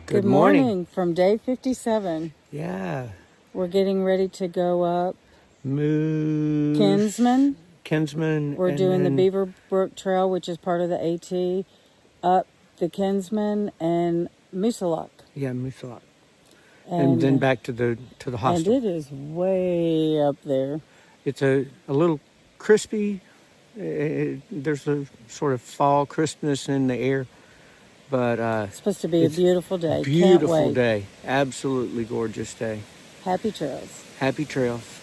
Good morning from day 57. Yeah. We're getting ready to go up Kinsman. We're doing the Beaver Brook Trail, which is part of the AT, up the Kinsman and Moosilauke. Yeah, Moosilauke. And then back to the hostel. And it is way up there. It's a little crispy. There's a sort of fall crispness in the air. But it's supposed to be a beautiful day. Beautiful Can't wait. Day. Absolutely gorgeous day. Happy trails. Happy trails.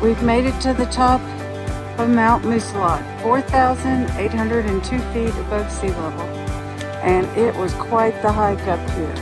We've made it to the top of Mount Moosilauke, 4,802 feet above sea level. And it was quite the hike up here.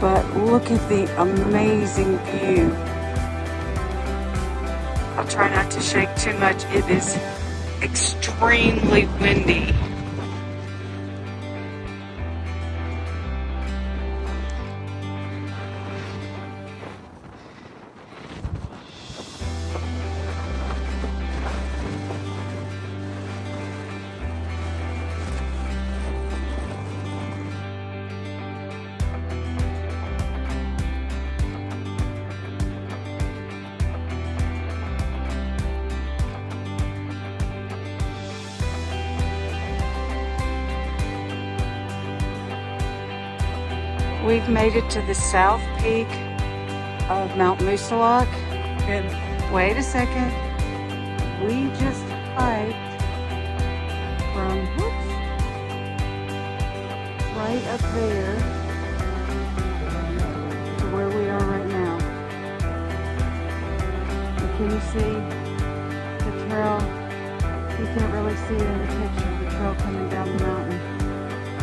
But look at the amazing view. I'll try not to shake too much. It is extremely windy. We've made it to the South Peak of Mount Moosilauke. And wait a second, we just hiked from right up there to where we are right now. And can you see the trail see in the picture the trail coming down the mountain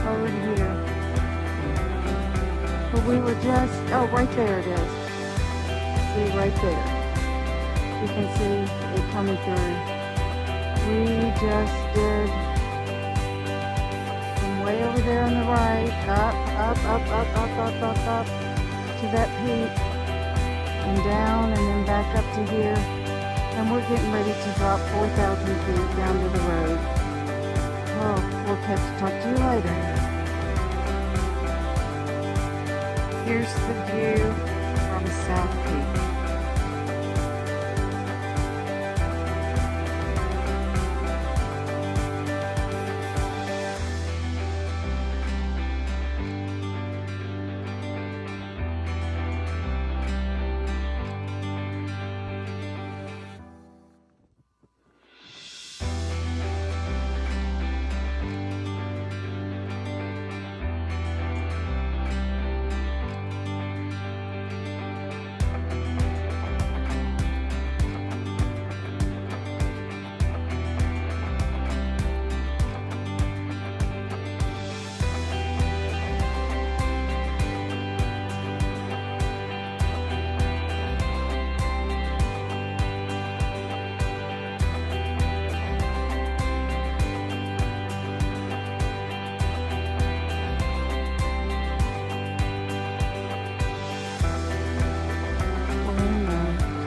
over to here. But we were just, oh, right there it is. See, right there. You can see it coming through. We just did from way over there on the right, up to that peak, and down, and then back up to here. And we're getting ready to drop 4,000 feet down to the road. Oh, we'll talk to you later. Here's the view from South Peak.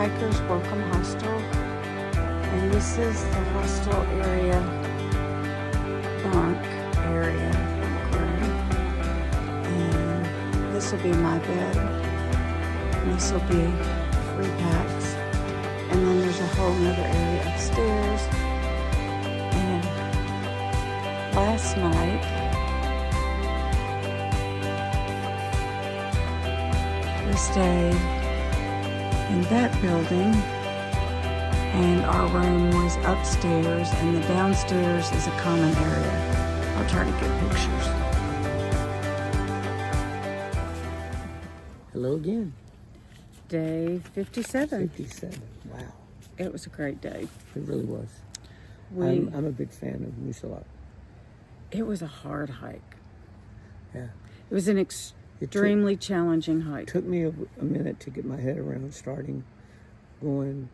Hikers Welcome Hostel, and this is the hostel area, bunk area, bunk room, and this will be my bed, and this will be free packs, and then there's a whole nother area upstairs. And last night we stayed in that building, and our room was upstairs, and the downstairs is a common area. I'll try to get pictures. Hello again. Day 57. 57. Wow. It was a great day. It really was. I'm a big fan of Moosilauke. It was a hard hike. Yeah. It was an extremely challenging hike. It took me a minute to get my head around starting going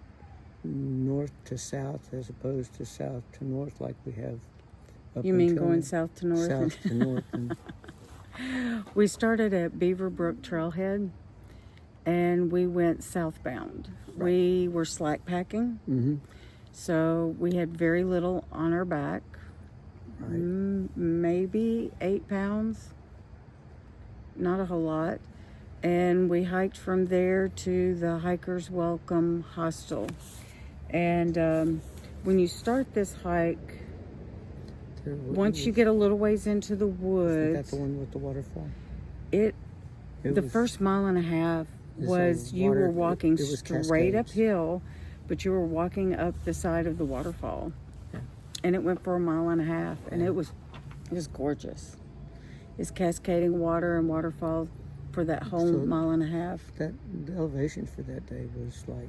north to south as opposed to south to north like we have up. You mean going south to north? South to north. And we started at Beaver Brook Trailhead, and we went southbound. Right. We were slack packing, so we had very little on our back, right. Maybe 8 pounds. Not a whole lot. And we hiked from there to the Hikers Welcome Hostel. And when you start this hike, once you get a little ways into the woods, is that the one with the waterfall? The first mile and a half was you were walking straight uphill, but you were walking up the side of the waterfall. Yeah. And it went for a mile and a half, and it was gorgeous. It's cascading water and waterfall for that whole mile and a half. The elevation for that day was like...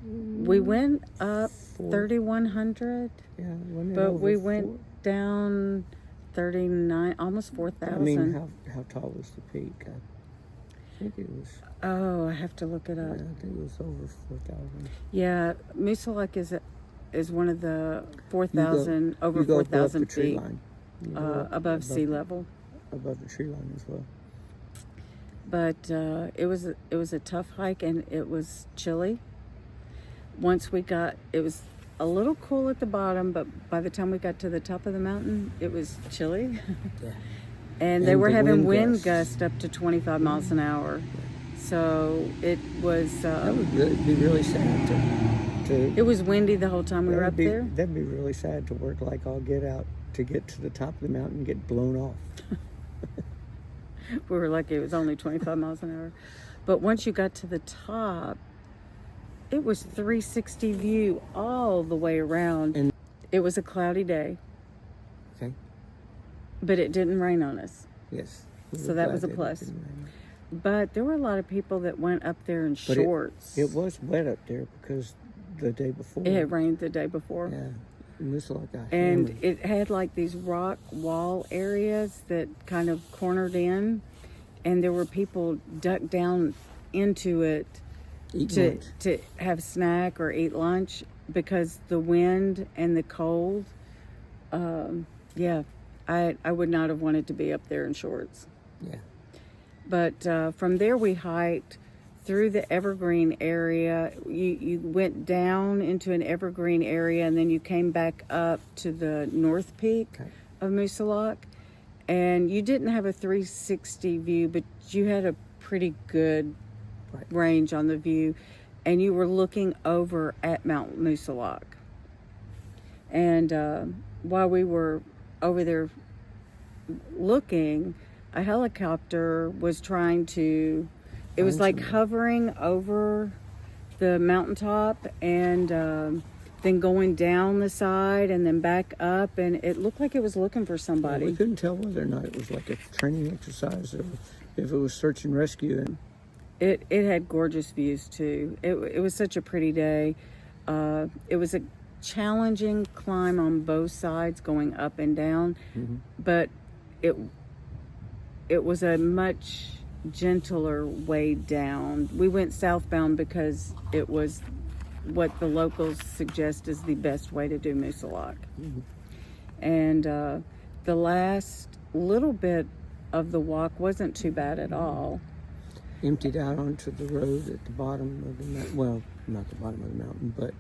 We went up 3,100. Yeah, but we went down 39, almost 4,000. I mean, how tall was the peak? I think it was... Oh, I have to look it up. Yeah, I think it was over 4,000. Yeah, Moosilauke is one of the 4,000, over 4,000 feet. Above sea level. Above the tree line as well. But it was a tough hike, and it was chilly. Once it was a little cool at the bottom, but by the time we got to the top of the mountain, it was chilly. Yeah. And they were having wind gusts up to 25 miles an hour. So it was... that would be really sad to... It was windy the whole time we were up there. That'd be really sad to work like all get out to get to the top of the mountain and get blown off. We were lucky it was only 25 miles an hour. But once you got to the top, it was 360 view all the way around. And it was a cloudy day. Okay. But it didn't rain on us. Yes. So that was a plus. But there were a lot of people that went up there in shorts. It was wet up there because the day before. It had rained the day before. Yeah. Moosilauke got And hammered. it had like these rock wall areas that kind of cornered in, and there were people ducked down into it Eat to lunch. to have a snack or eat lunch because the wind and the cold. Yeah, I would not have wanted to be up there in shorts. Yeah. But from there we hiked through the evergreen area. You went down into an evergreen area, and then you came back up to the north peak Okay. of Moosilauke. And you didn't have a 360 view, but you had a pretty good Right. range on the view, and you were looking over at Mount Moosilauke. And while we were over there looking, a helicopter was trying to, it was like hovering over the mountaintop, and then going down the side and then back up, and it looked like it was looking for somebody. We couldn't tell whether or not it was like a training exercise or if it was search and rescue. And It had gorgeous views too. It was such a pretty day. It was a challenging climb on both sides, going up and down, but it was a much gentler way down. We went southbound because it was what the locals suggest is the best way to do Moosilauke. And the last little bit of the walk wasn't too bad at all. emptied out onto the road at the bottom of the mountain. Well, not the bottom of the mountain, but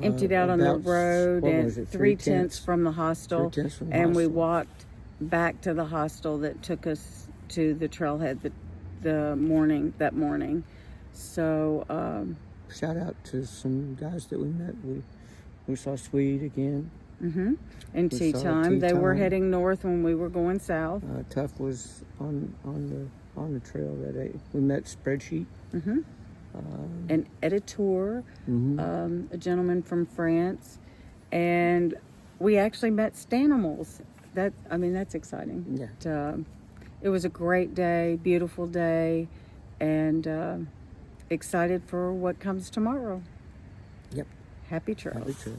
Emptied out on the about, road, what and was it, 3/10 from the hostel. 3/10 from the And we hostel. walked back to the hostel that took us to the trailhead that morning. So Shout out to some guys that we met. We saw Swede again. in We tea saw time, Tea they were Time. heading north when we were going south. Tuff was on the trail that day. We met Spreadsheet. An editor, a gentleman from France, and we actually met Stanimals. That's exciting. Yeah. It was a great day, beautiful day, and excited for what comes tomorrow. Yep. Happy trails. Happy trails.